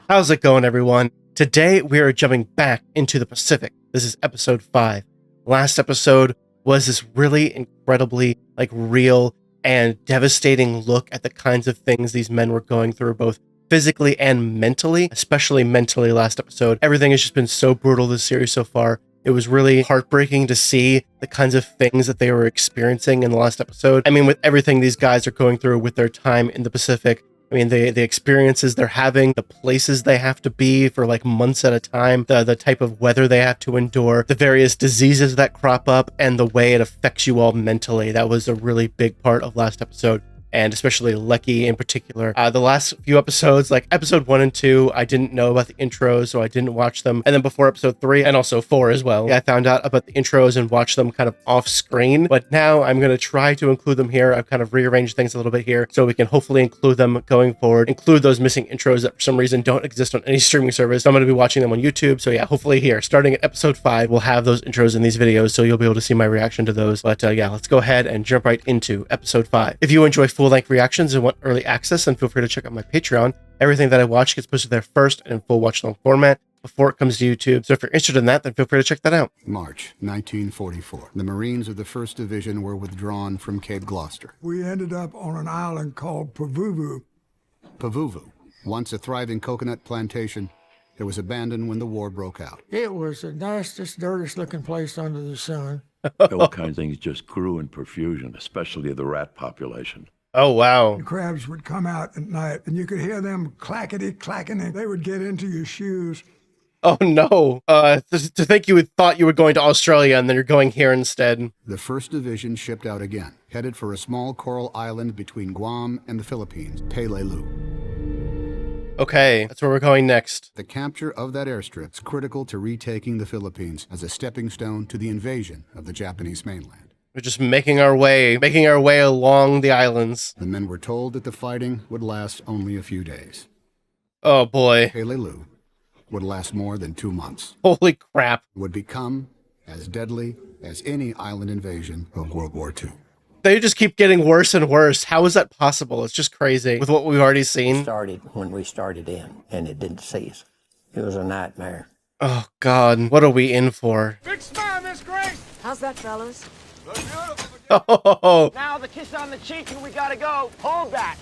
How's it going, everyone? Today we are jumping back into the Pacific. This is episode 5. Last episode was this really incredibly real and devastating look at the kinds of things these men were going through, both physically and mentally, especially mentally last episode. Everything has just been so brutal this series so far. It was really heartbreaking to see the kinds of things that they were experiencing in the last episode. I mean, with everything these guys are going through with their time in the Pacific, I mean, the experiences they're having, the places they have to be for months at a time, the type of weather they have to endure, the various diseases that crop up, and the way it affects you all mentally. That was a really big part of last episode, and especially Leckie in particular. The last few episodes, like episode 1 and 2, I didn't know about the intros, so I didn't watch them. And then before episode 3, and also 4 as well, I found out about the intros and watched them kind of off screen. But now I'm going to try to include them here. I've kind of rearranged things a little bit here, so we can hopefully include them going forward, include those missing intros that for some reason don't exist on any streaming service. So I'm going to be watching them on YouTube. So yeah, hopefully here, starting at episode 5, we'll have those intros in these videos, so you'll be able to see my reaction to those. But yeah, let's go ahead and jump right into episode 5. If you enjoy full-length reactions and want early access, then feel free to check out my Patreon. Everything that I watch gets posted there first and in full watch-along format before it comes to YouTube. So if you're interested in that, then feel free to check that out. March 1944. The Marines of the 1st Division were withdrawn from Cape Gloucester. We ended up on an island called Pavuvu. Pavuvu, once a thriving coconut plantation, it was abandoned when the war broke out. It was the nastiest, dirtiest looking place under the sun. All kinds of things just grew in profusion, especially the rat population. Oh, wow. The crabs would come out at night, and you could hear them clackety-clacking, and they would get into your shoes. Oh, no. To think you thought you were going to Australia, and then you're going here instead. The 1st Division shipped out again, headed for a small coral island between Guam and the Philippines, Peleliu. Okay, that's where we're going next. The capture of that airstrip is critical to retaking the Philippines as a stepping stone to the invasion of the Japanese mainland. We're just making our way along the islands. The men were told that the fighting would last only a few days. Oh, boy. Peleliu would last more than 2 months. Holy crap. Would become as deadly as any island invasion of World War II. They just keep getting worse and worse. How is that possible? It's just crazy with what we've already seen. It started when we started in, and it didn't cease. It was a nightmare. Oh, God. What are we in for? Big smile, Miss Grace! How's that, fellas? Oh, Now the kiss on the cheek and we gotta go. Hold that.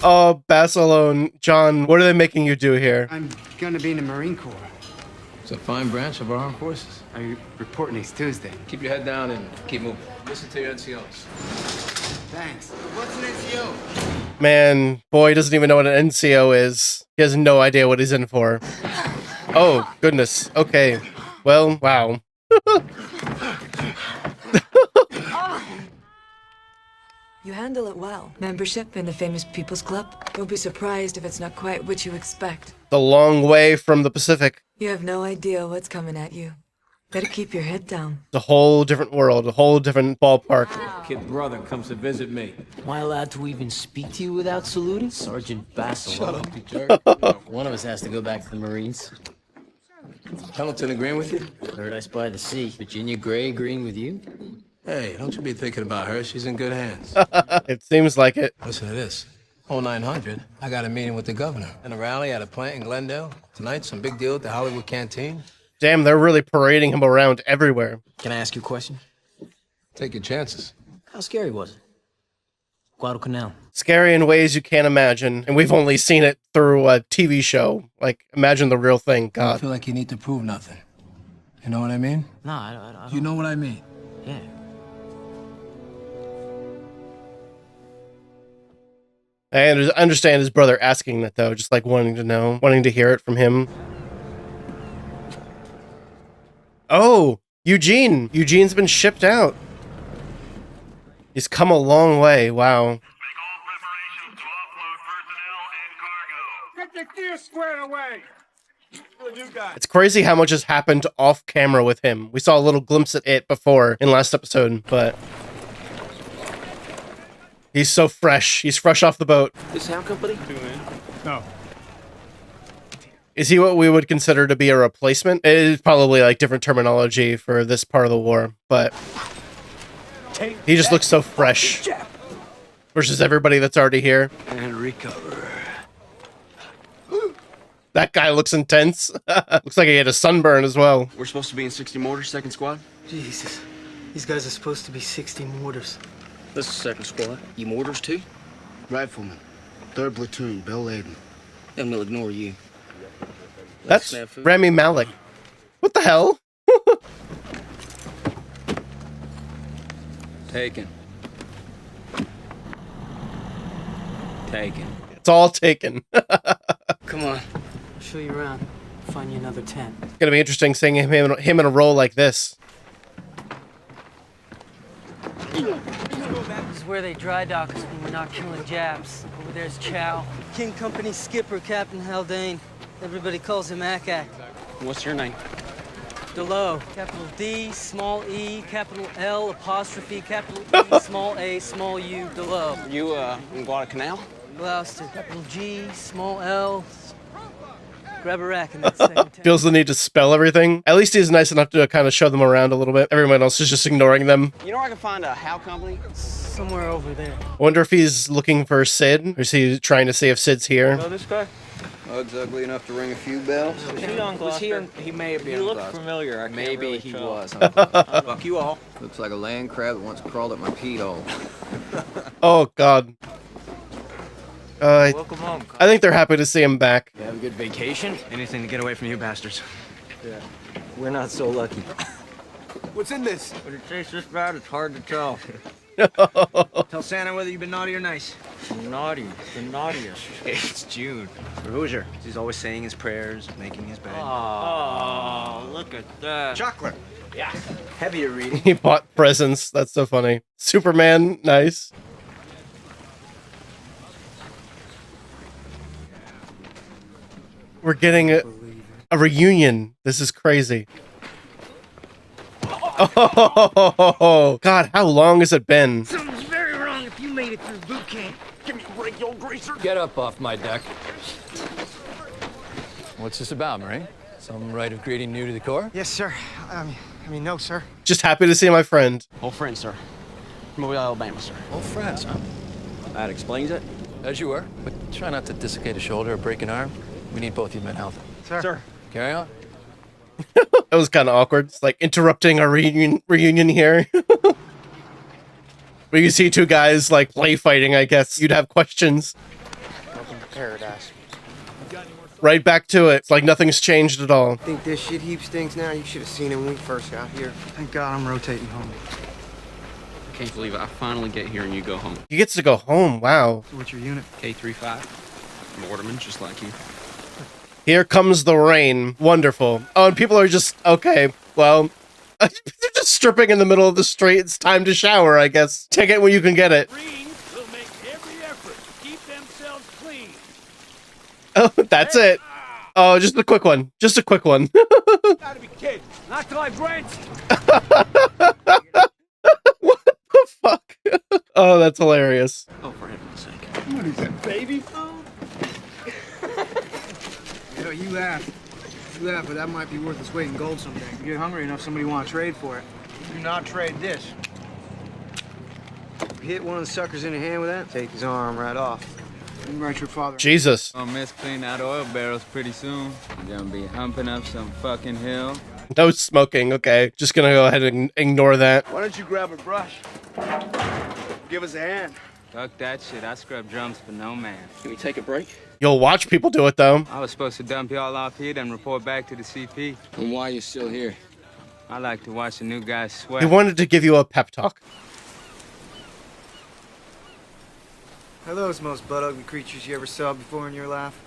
oh, Basilone. John, what are they making you do here? I'm gonna be in the Marine Corps. It's a fine branch of our armed forces. I report next Tuesday. Keep your head down and keep moving. Listen to your NCOs. Thanks. What's an NCO? Man, boy doesn't even know what an NCO is. He has no idea what he's in for. Oh, goodness. Okay. Well, wow. You handle it well. Membership in the famous People's Club? Don't be surprised if it's not quite what you expect. The long way from the Pacific. You have no idea what's coming at you. Better keep your head down. It's a whole different world, a whole different ballpark. Kid brother comes to visit me. Am I allowed to even speak to you without saluting? Sergeant Basilone. Shut up, you jerk. One of us has to go back to the Marines. Hamilton agreeing with you? Heard I spy the sea. Virginia Gray agreeing with you? Hey, don't you be thinking about her. She's in good hands. It seems like it. Listen to this. 0900, I got a meeting with the governor and a rally at a plant in Glendale. Tonight, some big deal at the Hollywood Canteen. Damn, they're really parading him around everywhere. Can I ask you a question? Take your chances. How scary was it? Guadalcanal. Scary in ways you can't imagine. And we've only seen it through a TV show. Imagine the real thing. I God. feel like you need to prove nothing. You know what I mean? No, I don't. You know what I mean? Yeah. I understand his brother asking that, though. Just wanting to know. Wanting to hear it from him. Oh, Eugene. Eugene's been shipped out. He's come a long way. Wow. Get the gear squared away. It's crazy how much has happened off camera with him. We saw a little glimpse at it before in last episode, but he's so fresh. He's fresh off the boat. This sound company? No. Is he what we would consider to be a replacement? It is probably different terminology for this part of the war, but he just looks so fresh versus everybody that's already here. And recover. That guy looks intense. Looks like he had a sunburn as well. We're supposed to be in 60 mortars, second squad? Jesus. These guys are supposed to be 60 mortars. This is second squad. You mortars too? Rifleman. 3rd platoon, Bill Layden. Then we'll ignore you. That's Rami Malek. What the hell? Taken. Taken. It's all taken. Come on. I'll show you around. Find you another tent. It's gonna be interesting seeing him in a role like this. This is where they dry dock us when we're not killing Japs. Over there's Chow. King Company skipper, Captain Haldane. Everybody calls him Akak. What's your name? Delo. Capital D, small E, capital L, apostrophe, capital E, small A, small U, Delo. You, in Guadalcanal? Gloucester. Capital G, small L. Grab a rack in that second tent. Feels the need to spell everything. At least he's nice enough to kind of show them around a little bit. Everyone else is just ignoring them. You know where I can find a Howe company? Somewhere over there. I wonder if he's looking for Sid, or is he trying to see if Sid's here? Know this guy? Ug's ugly enough to ring a few bells. He may have been. You on look Gloucester. familiar. I can't Maybe really he tell. was. Fuck you all. Looks like a land crab that once crawled up my pee hole. Oh, God. Welcome home. I think they're happy to see him back. You have a good vacation? Anything to get away from you bastards. Yeah, we're not so lucky. What's in this? But it tastes this bad, it's hard to tell. Tell Santa whether you've been naughty or nice. Naughty, the naughtiest. It's June. For Hoosier. He's always saying his prayers, making his bed. Oh, look at that. Chocolate. Yeah. Heavier reading. He bought presents. That's so funny. Superman, nice. We're getting a reunion. This is crazy. Oh, God, how long has it been? Something's very wrong if you made it through boot camp. Give me a break, you old greaser. Get up off my deck. What's this about, Marine? Some rite of greeting new to the Corps? Yes, sir. I mean, no, sir. Just happy to see my friend. Old friend, sir. From Mobile, Alabama, sir. Old friends, huh? That explains it. As you were. But try not to dislocate a shoulder or break an arm. We need both of you men healthy. Sir. Carry on. That was kind of awkward. It's like interrupting our reunion here. Where you see two guys like play fighting, I guess you'd have questions. Welcome to paradise. Right back to it. It's like nothing's changed at all. Think this shit heap stinks now? You should have seen it when we first got here. Thank God I'm rotating home. I can't believe it. I finally get here and you go home. He gets to go home. Wow. So what's your unit? K-35. Mortarman, just like you. Here comes the rain. Wonderful. Oh, and people are just, okay, well, they're just stripping in the middle of the street. It's time to shower, I guess. Take it when you can get it. Marines will make every effort to keep themselves clean. Oh, that's it. Oh, just a quick one. Just a quick one. Gotta be kidding. Not till I've rinsed. What the fuck? Oh, that's hilarious. Oh, for heaven's sake. What is that, baby food? You laugh. You laugh, but that might be worth its weight in gold someday. If you get hungry enough, somebody want to trade for it. Do not trade this. Hit one of the suckers in the hand with that, take his arm right off. You write your father. Jesus. I'll miss cleaning out oil barrels pretty soon. You're gonna be humping up some fucking hill. No smoking. Okay. Just gonna go ahead and ignore that. Why don't you grab a brush? Give us a hand. Fuck that shit, I scrub drums for no man. Can we take a break? You'll watch people do it, though. I was supposed to dump y'all off here, then report back to the CP. And why are you still here? I like to watch the new guys sweat. He wanted to give you a pep talk. Are those the most butt-ugly creatures you ever saw before in your life?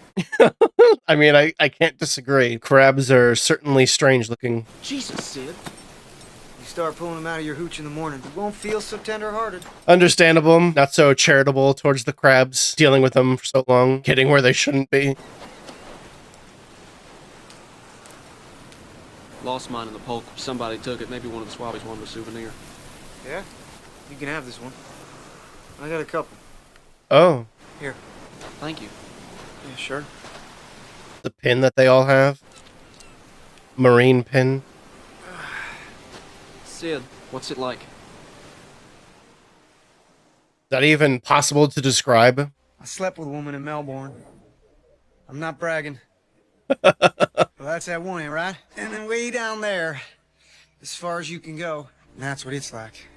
I mean, I can't disagree. Crabs are certainly strange looking. Jesus, Sid. You start pulling them out of your hooch in the morning, you won't feel so tender-hearted. Understandable. Not so charitable towards the crabs, dealing with them for so long, getting where they shouldn't be. Lost mine in the polk. Somebody took it. Maybe one of the swabbies wanted a souvenir. Yeah? You can have this one. I got a couple. Oh. Here. Thank you. Yeah, sure. The pin that they all have. Marine pin. Sid, what's it like? Is that even possible to describe? I slept with a woman in Melbourne. I'm not bragging. Well, that's that one, right? And then way down there, as far as you can go, that's what it's like.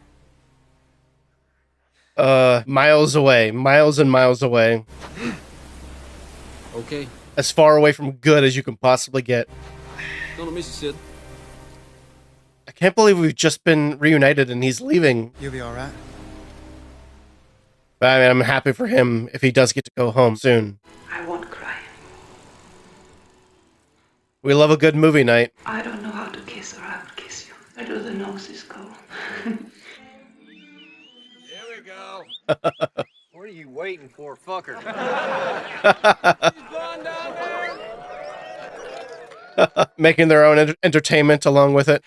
Miles away. Miles and miles away. Okay. As far away from good as you can possibly get. Gonna miss you, Sid. I can't believe we've just been reunited and he's leaving. You'll be all right. But I mean, I'm happy for him if he does get to go home soon. I won't cry. We love a good movie night. I don't know how to kiss or I would kiss you. Where do the noses go? Here we go. What are you waiting for, fucker? Making their own entertainment along with it.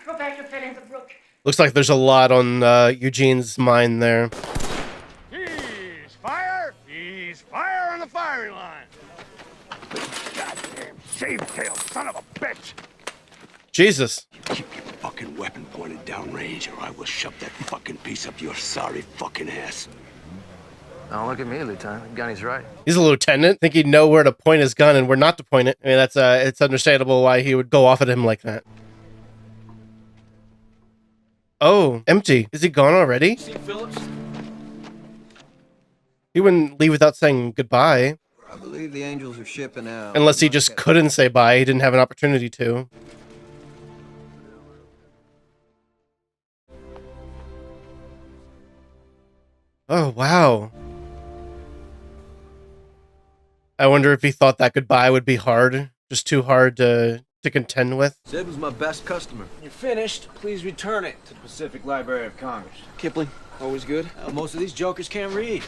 Go back to filling the brook. Looks like there's a lot on Eugene's mind there. He's fire! He's fire on the firing line! Goddamn shave-tail son of a bitch! Jesus. Keep your fucking weapon pointed downrange, or I will shove that fucking piece up your sorry fucking ass. Don't look at me, Lieutenant. Gunny's right. He's a lieutenant. Think he'd know where to point his gun and where not to point it. I mean, that's it's understandable why he would go off at him like that. Oh, empty. Is he gone already? See Phillips? He wouldn't leave without saying goodbye. I believe the Angels are shipping out. Unless he just couldn't say bye. He didn't have an opportunity to. Oh, wow. I wonder if he thought that goodbye would be hard. Just too hard to contend with. Sid was my best customer. You're finished. Please return it to the Pacific Library of Congress. Kipling, always good. Most of these jokers can't read.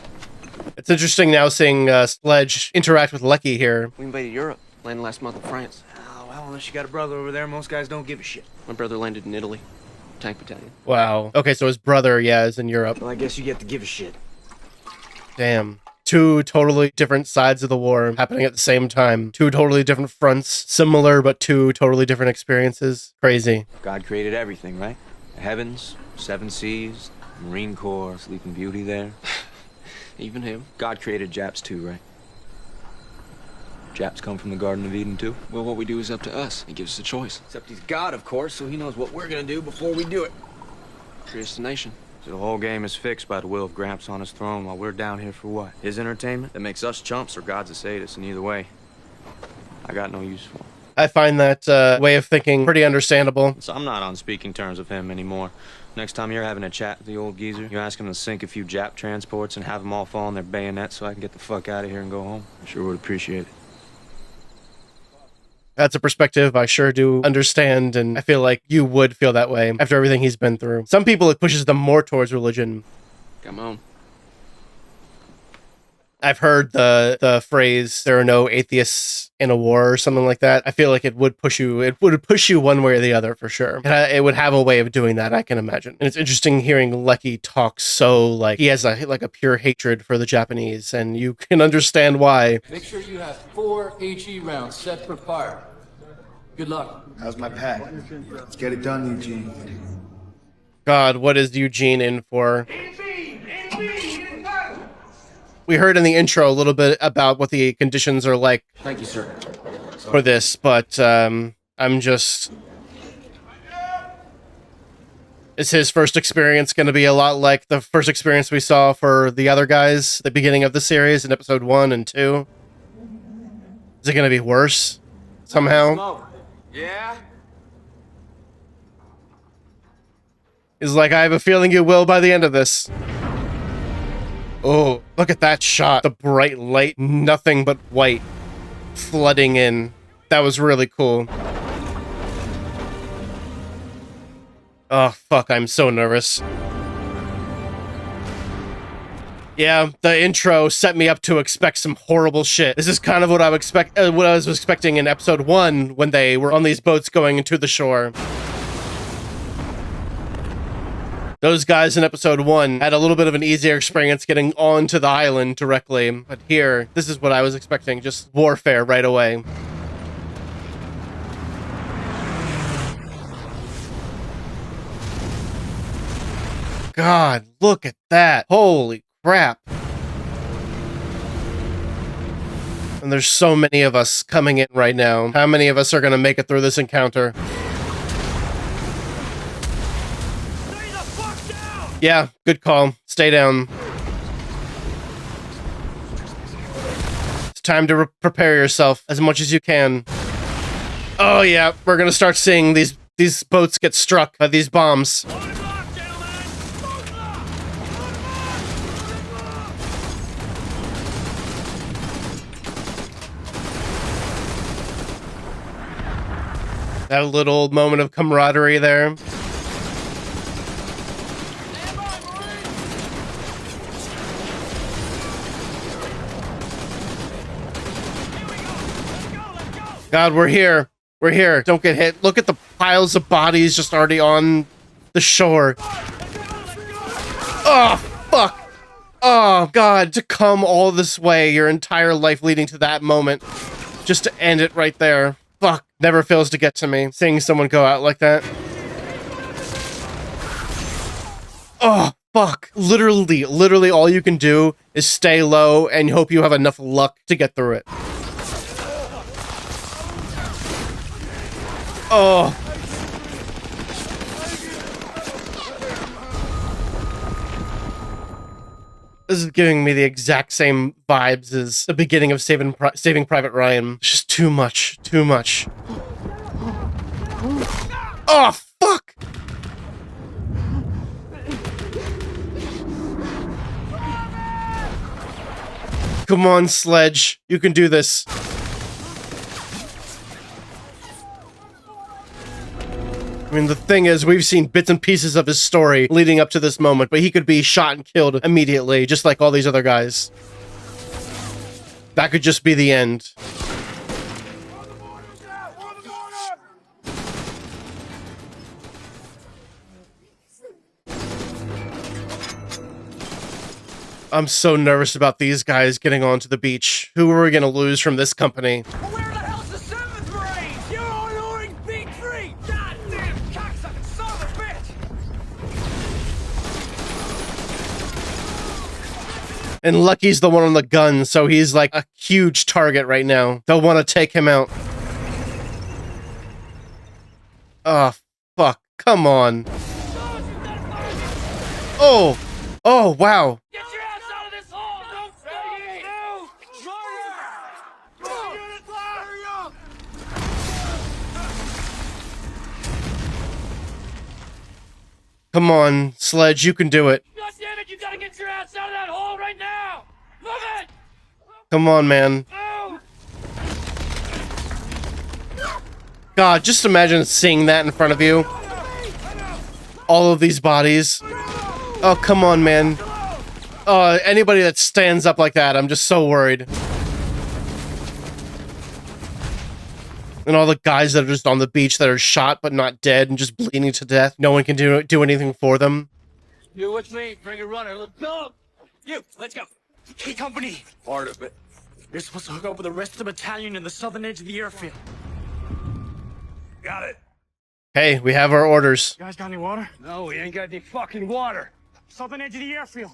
It's interesting now seeing Sledge interact with Leckie here. We invaded Europe. Landed last month in France. Oh, well, unless you got a brother over there, most guys don't give a shit. My brother landed in Italy. Tank battalion. Wow. Okay, so his brother, yeah, is in Europe. Well, I guess you get to give a shit. Damn. Two totally different sides of the war happening at the same time. Two totally different fronts. Similar, but two totally different experiences. Crazy. God created everything, right? The heavens, seven seas, Marine Corps, Sleeping Beauty there. Even him. God created Japs too, right? Japs come from the Garden of Eden too? Well, what we do is up to us. He gives us a choice. Except he's God, of course, so he knows what we're gonna do before we do it. Creates the nation. So the whole game is fixed by the will of Gramps on his throne while we're down here for what? His entertainment? That makes us chumps or God's a sadist, and either way, I got no use for him. I find that way of thinking pretty understandable. So I'm not on speaking terms with him anymore. Next time you're having a chat with the old geezer, you ask him to sink a few Jap transports and have them all fall on their bayonets so I can get the fuck out of here and go home. I sure would appreciate it. That's a perspective I sure do understand, and I feel like you would feel that way after everything he's been through. Some people, it pushes them more towards religion. Come on. I've heard the phrase, there are no atheists in a war or something like that. I feel like it would push you one way or the other for sure. It would have a way of doing that, I can imagine. And it's interesting hearing Leckie talk so like he has a pure hatred for the Japanese, and you can understand why. Make sure you have 4 HE rounds set for fire. Good luck. How's my pack? Let's get it done, Eugene. God, what is Eugene in for? We heard in the intro a little bit about what the conditions are like. Thank you, sir. For this, but I'm just... Is his first experience going to be a lot like the first experience we saw for the other guys, the beginning of the series in episode 1 and 2? Is it going to be worse somehow? Yeah? He's like, I have a feeling you will by the end of this. Oh, look at that shot. The bright light, nothing but white flooding in. That was really cool. Oh, fuck, I'm so nervous. Yeah, the intro set me up to expect some horrible shit. This is kind of what I was expecting in episode 1 when they were on these boats going into the shore. Those guys in episode 1 had a little bit of an easier experience getting onto the island directly, but here, this is what I was expecting, just warfare right away. God, look at that. Holy crap. And there's so many of us coming in right now. How many of us are gonna make it through this encounter? Yeah, good call. Stay down. It's time to prepare yourself as much as you can. Oh yeah, we're gonna start seeing these boats get struck by these bombs. That little moment of camaraderie there. God, we're here. We're here. Don't get hit. Look at the piles of bodies just already on the shore. Oh, fuck. Oh, God. To come all this way, your entire life leading to that moment, just to end it right there. Fuck. Never fails to get to me, seeing someone go out like that. Oh, fuck. Literally all you can do is stay low and hope you have enough luck to get through it. Oh. This is giving me the exact same vibes as the beginning of Saving Private Ryan. It's just too much. Too much. Oh, fuck! Come on, Sledge. You can do this. I mean, the thing is, we've seen bits and pieces of his story leading up to this moment, but he could be shot and killed immediately, just like all these other guys. That could just be the end. I'm so nervous about these guys getting onto the beach. Who are we gonna lose from this company? And Leckie's the one on the gun, so he's like a huge target right now. They'll want to take him out. Oh, fuck. Come on. Oh. Oh, wow. Get your ass out of this hole! Don't stay! Come on, Sledge, you can do it. God damn it, you gotta get your ass out of that hole right now! Move it! Come on, man. God, just imagine seeing that in front of you. All of these bodies. Oh, come on, man. Anybody that stands up like that, I'm just so worried. And all the guys that are just on the beach that are shot but not dead and just bleeding to death. No one can do anything for them. You with me? Bring a runner. Let's go! You, let's go. K Company. Part of it. You're supposed to hook up with the rest of the battalion in the southern edge of the airfield. Got it. Hey, we have our orders. You guys got any water? No, we ain't got any fucking water. Southern edge of the airfield.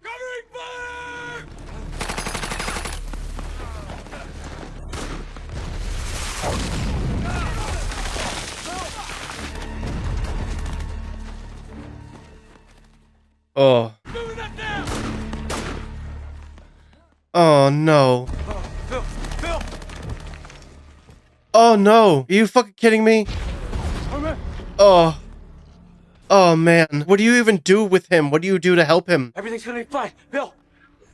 Covering fire! Oh. Oh no. Phil! Oh no. Are you fucking kidding me? Oh. Oh man. What do you even do with him? What do you do to help him? Everything's gonna be fine. Bill,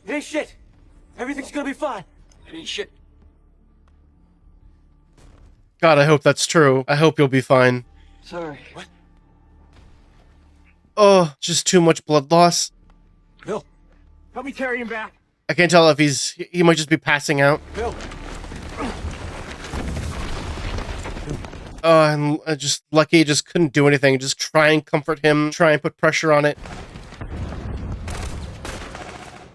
it ain't shit. Everything's gonna be fine. It ain't shit. God, I hope that's true. I hope you'll be fine. Sorry. What? Oh, just too much blood loss. Bill, help me carry him back. I can't tell if he might just be passing out. Bill. And just Leckie just couldn't do anything. Just try and comfort him, try and put pressure on it.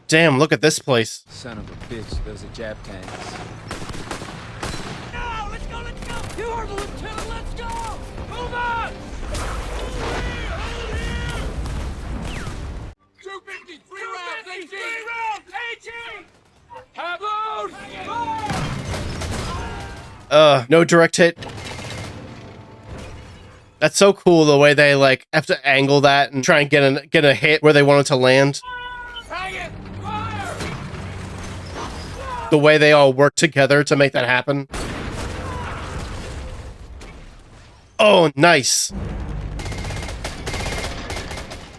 Damn, look at this place. Son of a bitch, those are Jap tanks. No, let's go, let's go! You are the lieutenant, let's go! Move on! 250, 3 rounds, 18! 3 rounds, No direct hit. That's so cool the way they like have to angle that and try and get a hit where they want it to land. The way they all work together to make that happen. Oh, nice.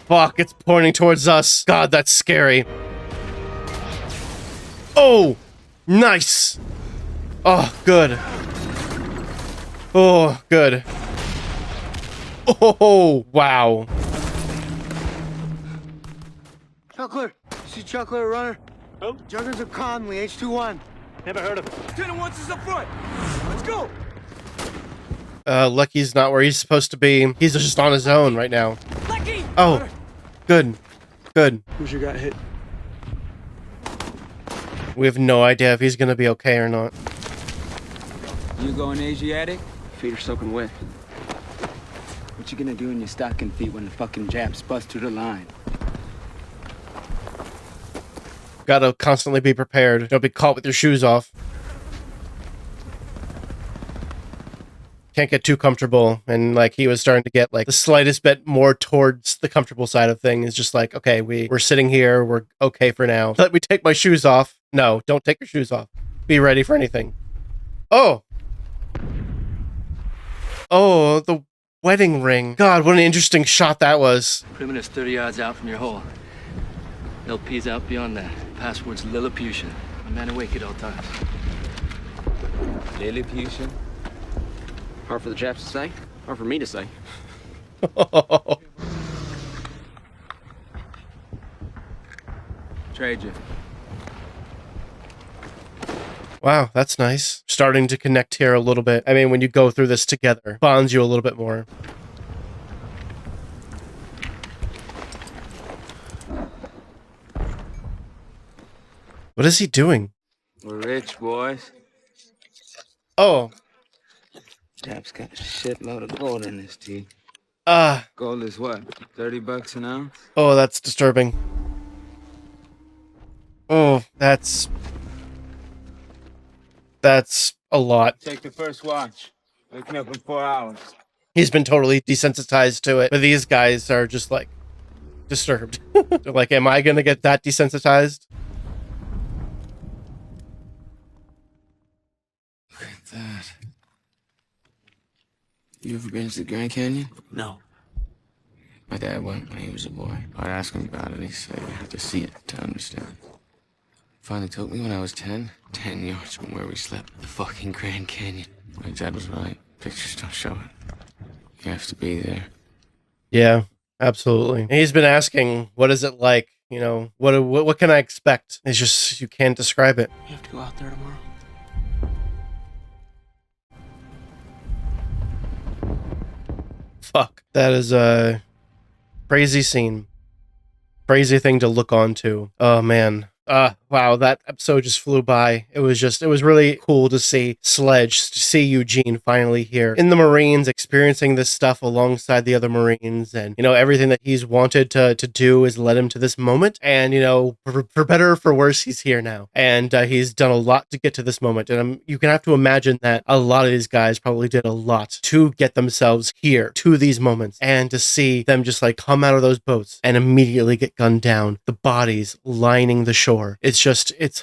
Fuck, it's pointing towards us. God, that's scary. Oh, nice. Oh, good. Oh, good. Oh, wow. Chuckler. See Chuckler runner? Oh. Juggins of Conley, H21. Never heard of him. Lieutenant wants us up front. Let's go. Leckie's not where he's supposed to be. He's just on his own right now. Leckie! Oh, good. Good. Who's your guy hit? We have no idea if he's gonna be okay or not. You going Asiatic? Feet are soaking wet. What you gonna do in your stocking feet when the fucking Japs bust through the line? Gotta constantly be prepared. Don't be caught with your shoes off. Can't get too comfortable. And like he was starting to get like the slightest bit more towards the comfortable side of things. Just like, okay, we're sitting here. We're okay for now. Let me take my shoes off. No, don't take your shoes off. Be ready for anything. Oh. Oh, the wedding ring. God, what an interesting shot that was. Perimeter's 30 yards out from your hole. LP's out beyond that. Password's Lilliputian. My man awake at all times. Lilliputian? Hard for the Japs to say, hard for me to say. Trade you. Wow, that's nice. Starting to connect here a little bit. I mean, when you go through this together, bonds you a little bit more. What is he doing? We're rich, boys. Oh. Japs got a shitload of gold in this tea. Gold is what? $30 an ounce? Oh, that's disturbing. Oh, that's a lot. Take the first watch. Waking up in 4 hours. He's been totally desensitized to it, but these guys are just like disturbed. They're like, am I gonna get that desensitized? Look at that. You ever been to the Grand Canyon? No. My dad went when he was a boy. I'd ask him about it. He said you have to see it to understand. Finally took me when I was 10. 10 yards from where we slept. The fucking Grand Canyon. My dad was right. Pictures don't show it. You have to be there. Yeah, absolutely. And he's been asking, what is it like? You know, what can I expect? It's just, you can't describe it. You have to go out there tomorrow. Fuck. That is a crazy scene. Crazy thing to look on to. Oh, man. Wow, that episode just flew by. It was really cool to see Sledge, to see Eugene finally here in the Marines, experiencing this stuff alongside the other Marines, and, you know, everything that he's wanted to do has led him to this moment, and, you know, for better or for worse, he's here now, and he's done a lot to get to this moment, and you can have to imagine that a lot of these guys probably did a lot to get themselves here, to these moments, and to see them just, like, come out of those boats and immediately get gunned down, the bodies lining the shore. It's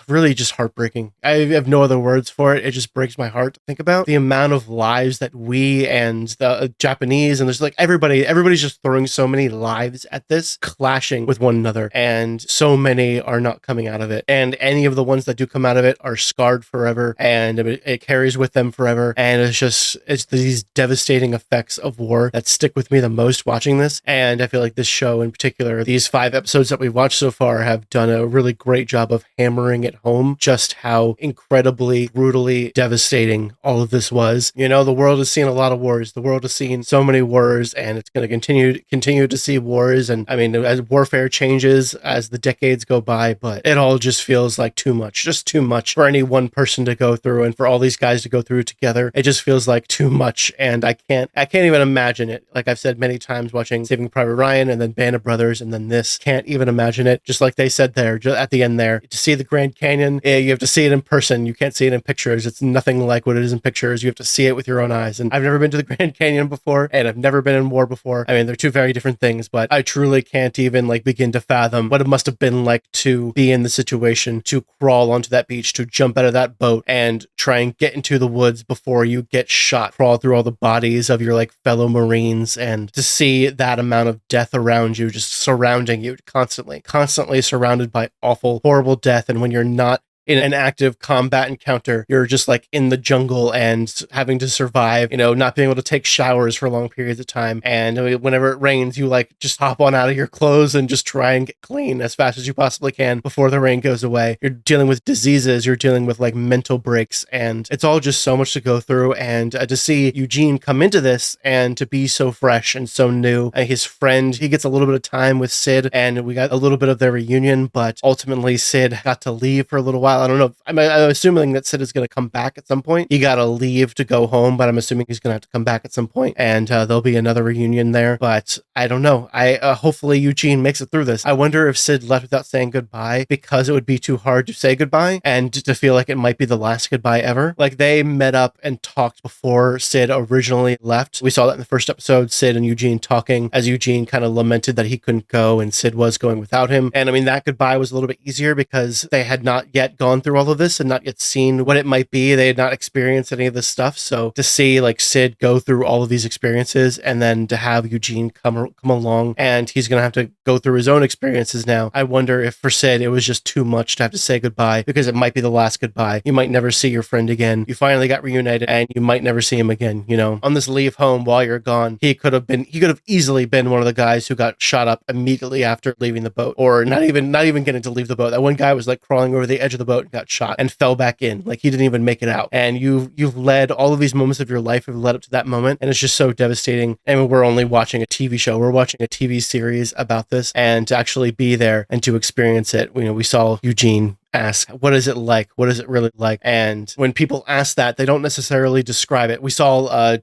really just heartbreaking. I have no other words for it. It just breaks my heart to think about the amount of lives that we and the Japanese, and there's like everybody's just throwing so many lives at this, clashing with one another, and so many are not coming out of it. And any of the ones that do come out of it are scarred forever, and it carries with them forever. And it's these devastating effects of war that stick with me the most watching this. And I feel like this show in particular, these 5 episodes that we've watched so far, have done a really great job of hammering it home just how incredibly, brutally devastating all of this was. You know, the world has seen a lot of wars. The world has seen so many wars, and it's going to continue to see wars. And I mean, as warfare changes as the decades go by, but it all just feels like too much, just too much for any one person to go through, and for all these guys to go through together. It just feels like too much, and I can't even imagine it. Like I've said many times, watching Saving Private Ryan and then Band of Brothers and then this, can't even imagine it. Just like they said there at the end in there. To see the Grand Canyon, you have to see it in person. You can't see it in pictures. It's nothing like what it is in pictures. You have to see it with your own eyes. And I've never been to the Grand Canyon before, and I've never been in war before. I mean, they're two very different things, but I truly can't even like begin to fathom what it must have been like to be in the situation, to crawl onto that beach, to jump out of that boat and try and get into the woods before you get shot, crawl through all the bodies of your like fellow Marines, and to see that amount of death around you, just surrounding you constantly surrounded by awful, horrible death. And when you're not in an active combat encounter, you're just like in the jungle and having to survive, not being able to take showers for long periods of time. And whenever it rains, you like just hop on out of your clothes and just try and get clean as fast as you possibly can before the rain goes away. You're dealing with diseases, you're dealing with like mental breaks, and it's all just so much to go through. And to see Eugene come into this and to be so fresh and so new, his friend, he gets a little bit of time with Sid, and we got a little bit of their reunion, but ultimately Sid got to leave for a little while. I don't know. I'm assuming that Sid is going to come back at some point. He got to leave to go home, but I'm assuming he's going to have to come back at some point, and there'll be another reunion there. But I don't know. Hopefully Eugene makes it through this. I wonder if Sid left without saying goodbye because it would be too hard to say goodbye and to feel like it might be the last goodbye ever. Like they met up and talked before Sid originally left. We saw that in the first episode, Sid and Eugene talking as Eugene kind of lamented that he couldn't go and Sid was going without him. And I mean, that goodbye was a little bit easier because they had not yet gone through all of this and not yet seen what it might be. They had not experienced any of this stuff. So to see like Sid go through all of these experiences and then to have Eugene come along and he's going to have to go through his own experiences now. I wonder if for Sid, it was just too much to have to say goodbye because it might be the last goodbye. You might never see your friend again. You finally got reunited and you might never see him again. On this leave home while you're gone, he could have easily been one of the guys who got shot up immediately after leaving the boat, or not even getting to leave the boat. That one guy was like crawling over the edge of the boat and got shot and fell back in. Like he didn't even make it out. And you've led all of these moments of your life have led up to that moment. And it's just so devastating. And we're only watching a TV show. We're watching a TV series about this, and to actually be there and to experience it. We saw Eugene ask, what is it like? What is it really like? And when people ask that, they don't necessarily describe it. We saw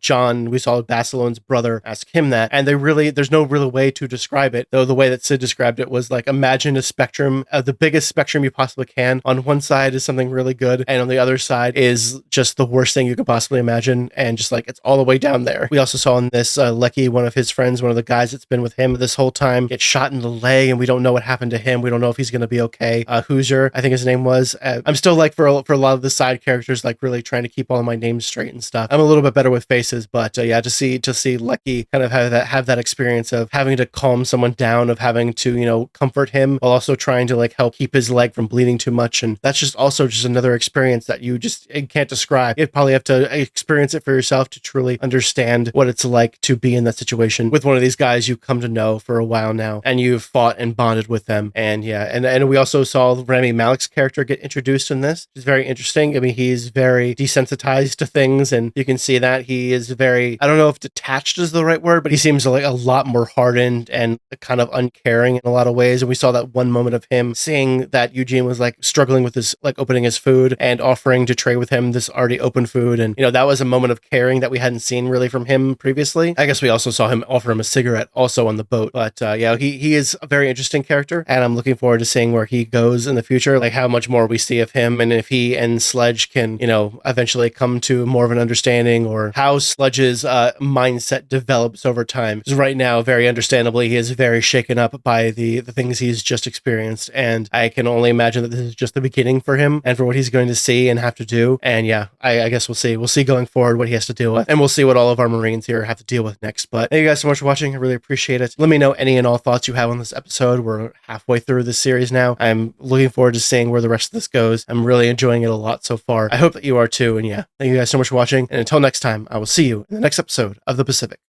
Basilone's brother ask him that, and there's no real way to describe it, though the way that Sid described it was like, imagine a spectrum, the biggest spectrum you possibly can. On one side is something really good, and on the other side is just the worst thing you could possibly imagine, and just like, it's all the way down there. We also saw in this, Leckie, one of his friends, one of the guys that's been with him this whole time, get shot in the leg, and we don't know what happened to him. We don't know if he's going to be okay. Hoosier, I think his name was. I'm still like for a lot of the side characters, like really trying to keep all of my names straight and stuff. I'm a little bit better with faces, but to see Leckie kind of have that experience of having to calm someone down, of having to comfort him while also trying to like help keep his leg from bleeding too much, and that's just another experience that you can't describe. You'd probably have to experience it for yourself to truly understand what it's like to be in that situation with one of these guys you come to know for a while now, and you've fought and bonded with them. And we also saw Rami Malek's character get introduced in this. It's very interesting. I mean, he's very desensitized to things, and you can see that he is very, I don't know if detached is the right word, but he seems like a lot more hardened and kind of uncaring in a lot of ways. And we saw that one moment of him seeing that Eugene was like struggling with his, like opening his food and offering to trade with him this already open food. And, that was a moment of caring that we hadn't seen really from him previously. I guess we also saw him offer him a cigarette also on the boat. But he is a very interesting character, and I'm looking forward to seeing where he goes in the future, like how much more we see of him, and if he and Sledge can, eventually come to more of an understanding, or how Sledge's mindset develops over time. Because right now, very understandably, he is very shaken up by the things he's just experienced, and I can only imagine that this is just the beginning for him and for what he's going to see and have to do. And I guess we'll see. We'll see going forward what he has to deal with, and we'll see what all of our Marines here have to deal with next. But thank you guys so much for watching. I really appreciate it. Let me know any and all thoughts you have on this episode. We're halfway through this series now. I'm looking forward to seeing where the rest of this goes. I'm really enjoying it a lot so far. I hope that you are too. And thank you guys so much for watching. And until next time, I will see you in the next episode of The Pacific.